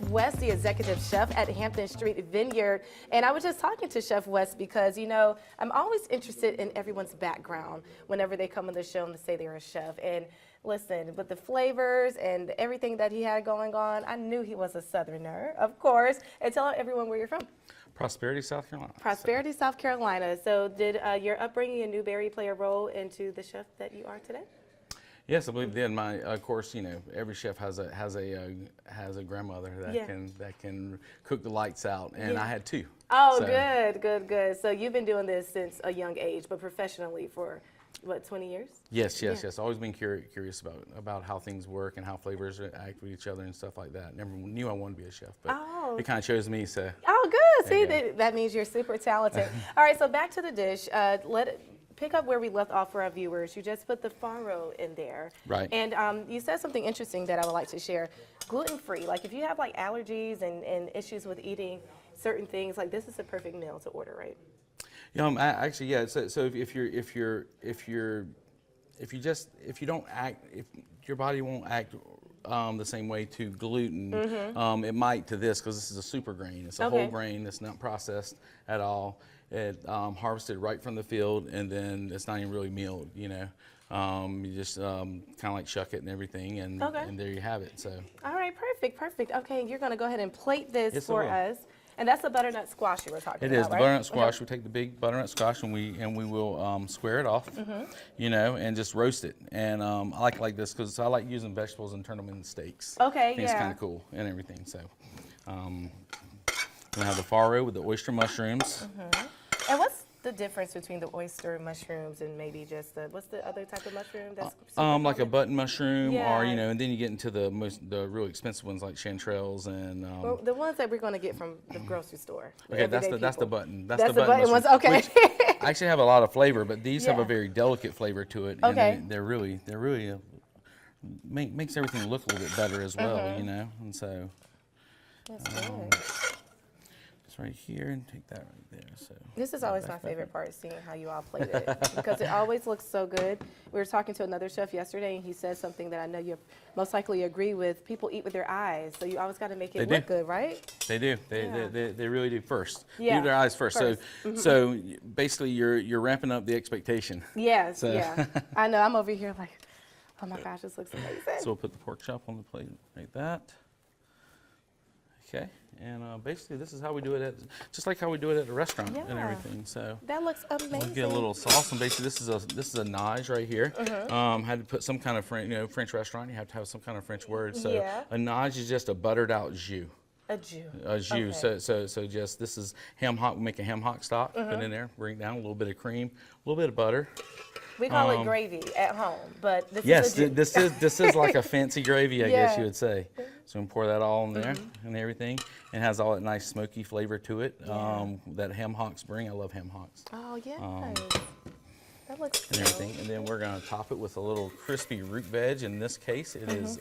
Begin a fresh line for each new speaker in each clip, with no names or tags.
Wes, the executive chef at Hampton Street Vineyard. And I was just talking to Chef Wes because, you know, I'm always interested in everyone's background whenever they come on the show and say they're a chef. And listen, with the flavors and everything that he had going on, I knew he was a Southerner, of course. And tell everyone where you're from.
Prosperity, South Carolina.
Prosperity, South Carolina. So did your upbringing in Newberry play a role into the chef that you are today?
Yes, I believe it did. Of course, you know, every chef has a grandmother that can cook the lights out, and I had two.
Oh, so. Good. So you've been doing this since a young age, but professionally for what, 20 years?
Yes. Always been curious about how things work and how flavors act with each other and stuff like that. Never knew I wanted to be a chef, but it kind of chose me. So.
Oh, good. See, that means you're super talented. All right, so back to the dish. Pick up where we left off for our viewers. You just put the farro in there.
Right.
And you said something interesting that I would like to share. Gluten-free, like if you have like allergies and issues with eating certain things, like this is a perfect meal to order, right?
Actually, yeah. So if your body won't act the same way to gluten, it might to this, because this is a super grain. It's a whole grain. It's not processed at all. It harvested right from the field, and then it's not even really milled. You know, you just kind of like shuck it and everything, and there you have it. So. All
right, perfect. Okay, you're gonna go ahead and plate this for us. And that's the butternut squash you were talking about,
It is the
right?
butternut squash. We take the big butternut squash and we will square it off, you know, and just roast it. And I like this because I like using vegetables and turn them into steaks.
Okay,
It's kind of cool and everything. So, we have the farro with the oyster mushrooms.
And what's the difference between the oyster mushrooms and maybe just what's the other type of mushroom? That's
like a button mushroom, or you know, and then you get into the really expensive ones like chanterelles and
well, the ones that we're going to get from the grocery store.
Okay, that's the button.
That's the button ones. Okay.
Actually have a lot of flavor, but these have a very delicate flavor to it.
Okay.
And they're really makes everything look a little bit better as well, you know. And so.
That's good.
Right here, and take that right there. So
this is always my favorite part, seeing how you all plate it, because it always looks so good. We were talking to another chef yesterday, and he said something that I know you most likely agree with. People eat with their eyes, so you always got to make it look good, right?
They do. They really do first. Eat with their eyes first. So basically, you're ramping up the expectation.
Yes. So. Yeah. I know. I'm over here like, oh my gosh, this looks amazing.
So we'll put the pork chop on the plate like that. Okay, and basically this is how we do it just like how we do it at a restaurant and everything. So
that looks amazing.
We'll get a little sauce, and basically this is a nage right here. Had to put some kind of French restaurant. You have to have some kind of French word. So a nage is just a buttered out jus. A jus.
Okay.
So just this is ham hock. We make a ham hock stock. Put in there. Bring down a little bit of cream, a little bit of butter.
We call it gravy at home, but this
this is like a fancy gravy, I guess you would say. So we pour that all in there and everything. It has all that nice smoky flavor to it that ham hocks bring. I love ham hocks.
Oh yeah. That looks
and everything. And then we're gonna top it with a little crispy root veg. In this case, it is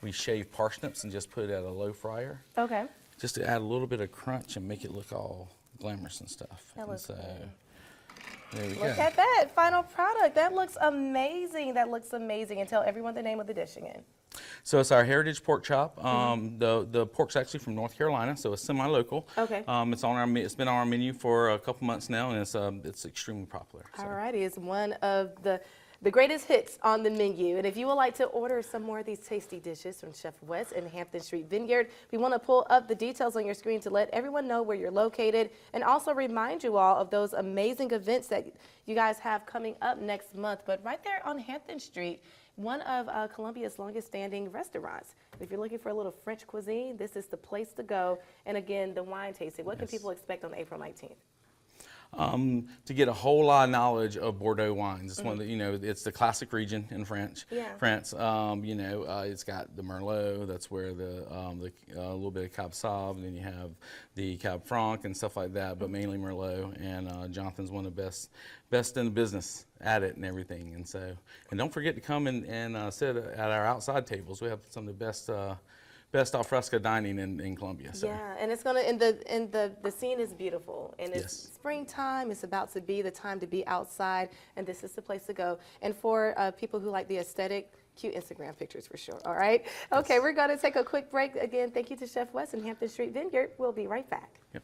we shave parsnips and just put it at a low fryer.
Okay.
Just to add a little bit of crunch and make it look all glamorous and stuff.
That looks good.
There we go.
Look at that final product. That looks amazing. And tell everyone the name of the dish again.
So it's our heritage pork chop. The pork's actually from North Carolina, so it's semi-local.
Okay.
It's been on our menu for a couple months now, and it's extremely popular. So.
Alrighty, it's one of the greatest hits on the menu. And if you would like to order some more of these tasty dishes from Chef Wes in Hampton Street Vineyard, we want to pull up the details on your screen to let everyone know where you're located, and also remind you all of those amazing events that you guys have coming up next month. But right there on Hampton Street, one of Columbia's longest standing restaurants. If you're looking for a little French cuisine, this is the place to go. And again, the wine tasting. What can people expect on April 19th?
To get a whole lot of knowledge of Bordeaux wines. It's one that, it's the classic region in France. France, it's got the Merlot. That's where the little bit of Cab Sauv, and then you have the Cab Franc and stuff like that, but mainly Merlot. And Jonathan's one of the best in the business at it and everything. And so, and don't forget to come and sit at our outside tables. We have some of the best al fresco dining in Columbia. So.
Yeah, and it's gonna, and the scene is beautiful, and it's springtime. It's about to be the time to be outside, and this is the place to go. And for people who like the aesthetic, cute Instagram pictures for sure. All right. Okay, we're going to take a quick break. Again, thank you to Chef Wes and Hampton Street Vineyard. We'll be right back.
Yep.